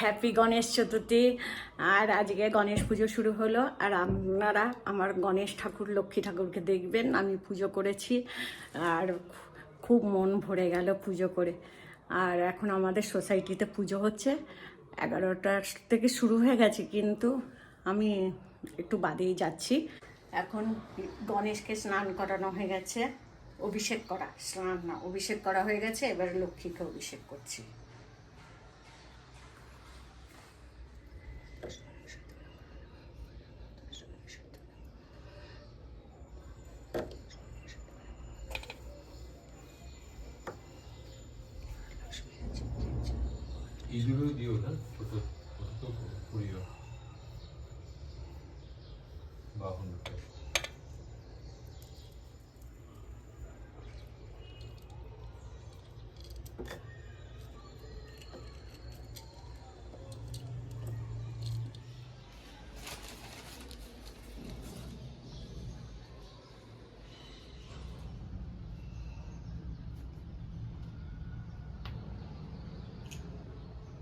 Happy Ganesh Chaturthi. আর আজকে গণেশ পুজো শুরু হলো, আর আপনারা আমার গণেশ ঠাকুর লক্ষ্মী ঠাকুরকে দেখবেন। আমি পুজো করেছি আর খুব মন ভরে গেল পুজো করে। আর এখন আমাদের সোসাইটিতে পুজো হচ্ছে, 11টার থেকে শুরু হয়ে গেছে, কিন্তু আমি একটু বাদেই যাচ্ছি। এখন গণেশকে স্নান করানো হয়ে গেছে, অভিষেক করা, স্নান না অভিষেক করা হয়ে গেছে, এবার লক্ষ্মীকে অভিষেক করছি। ইঁদুরও দিও না, ছোট ছোট পুরিও বাহনটা।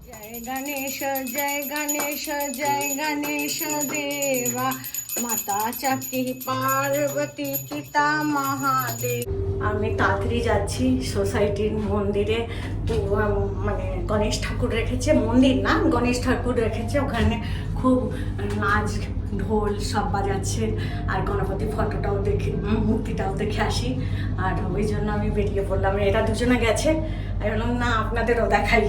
जय गणेश जय गणेश जय गणेश देवा, माता चक्री पार्वती पिता महादेव। আমি তাড়াতাড়ি যাচ্ছি সোসাইটির মন্দিরে। মানে গণেশ ঠাকুর রেখেছে, মন্দির না গণেশ ঠাকুর রেখেছে, ওখানে খুব নাচ ঢোল সব বাজাচ্ছে। আর গণপতি ফটোটাও দেখে, মূর্তিটাও দেখে আসি। আর ওই জন্য আমি বেরিয়ে পড়লাম। এরা দুজনে গেছে, আমি বললাম না আপনাদেরও দেখাই।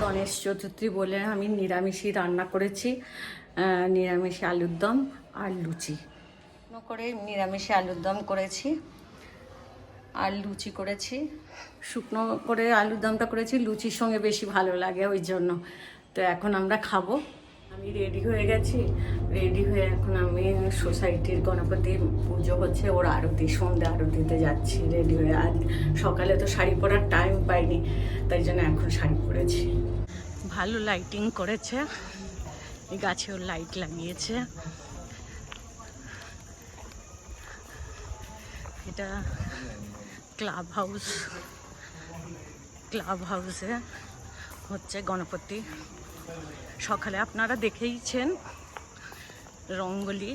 গণেশ চতুর্থী বলে আমি নিরামিষই রান্না করেছি, নিরামিষে আলুর দম আর লুচি করে। নিরামিষে আলুর দম করেছি আর লুচি করেছি। শুকনো করে আলুর দমটা করেছি, লুচির সঙ্গে বেশি ভালো লাগে, ওই জন্য। তো এখন আমরা খাবো। আমি রেডি হয়ে গেছি, রেডি হয়ে এখন আমি সোসাইটির গণপতি পুজো হচ্ছে, ওর আরতি, সন্ধ্যে আরতিতে যাচ্ছি রেডি হয়ে। আজ সকালে তো শাড়ি পরার টাইম পাইনি, তাই জন্য এখন শাড়ি পরেছি। ভালো লাইটিং করেছে, এই গাছেও লাইট লাগিয়েছে। এটা ক্লাব হাউস, ক্লাব হাউসে হচ্ছে গণপতি। সকালে আপনারা দেখেইছেন রঙ্গোলি।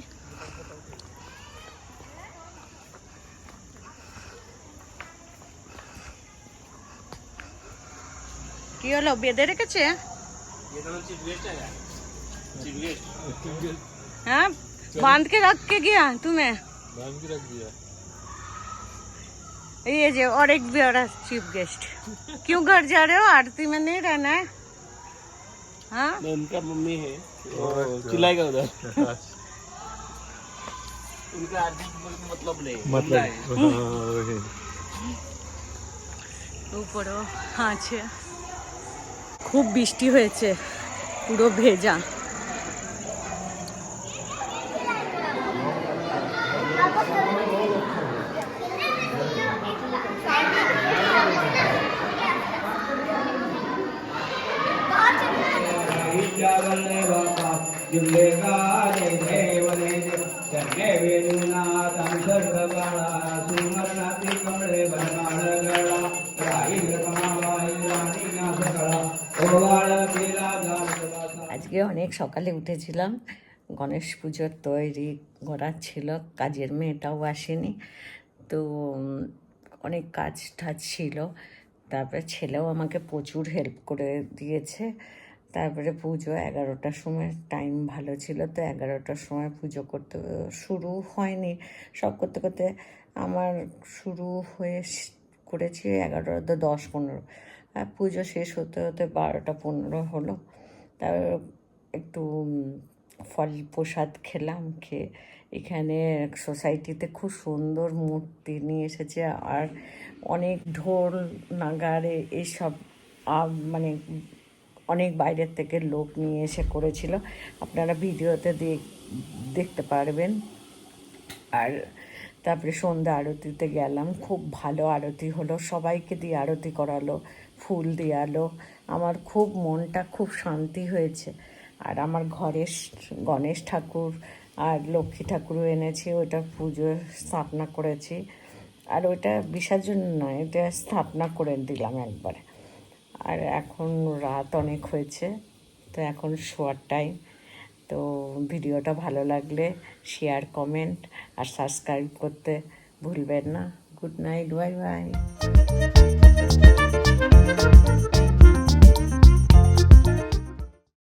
কি হলো, বেঁধে রেখেছে? हाँ बांध के रख के गया तुम्हें? बांध के रख दिया। ये जो और एक भी और चीफ गेस्ट। क्यों घर जा रहे हो? आरती में नहीं रहना है? हाँ उनका मम्मी है, चिल्लाएगा उधर। उनका आरती से मतलब नहीं, উপরও আছে। খুব বৃষ্টি হয়েছে, পুরো ভেজা। जिल्लेकाले देवले चरणे वेणुनाथं सर्वकाळा सुमरणाती कमळे बनमाळगळा राईल कमावाई राणी नासकळा ओवाळ केला जामसभा আজকে অনেক সকালে উঠেছিলাম, গণেশ পুজোর তৈরি করার ছিল, কাজের মেয়েটাও আসেনি, তো অনেক কাজ টাজ ছিল। তারপরে ছেলেও আমাকে প্রচুর হেল্প করে দিয়েছে। তারপরে পুজো 11টার সময় টাইম ভালো ছিল, তো 11টার সময় পুজো করতে শুরু হয়নি, সব করতে করতে আমার শুরু হয়ে করেছি 11:10-15, আর পুজো শেষ হতে হতে 12টা 15 হলো। তার একটু ফল প্রসাদ খেলাম, খেয়ে এখানে সোসাইটিতে খুব সুন্দর মূর্তি নিয়ে এসেছে, আর অনেক ঢোল নাগাড়ে এইসব মানে অনেক বাইরের থেকে লোক নিয়ে এসে করেছিল, আপনারা ভিডিওতে দেখতে পারবেন। আর তারপরে সন্ধ্যা আরতিতে গেলাম, খুব ভালো আরতি হলো, সবাইকে দিয়ে আরতি করালো, ফুল দেওয়ালো, আমার খুব মনটা খুব শান্তি হয়েছে। আর আমার ঘরে গণেশ ঠাকুর আর লক্ষ্মী ঠাকুরও এনেছি, ওইটা পুজো স্থাপনা করেছি, আর ওইটা বিসর্জন নয়, এটা স্থাপনা করে দিলাম একবারে। আর এখন রাত অনেক হয়েছে, তো এখন শোয়ার টাইম। তো ভিডিওটা ভালো লাগলে শেয়ার, কমেন্ট আর সাবস্ক্রাইব করতে ভুলবেন না। Good night, bye bye.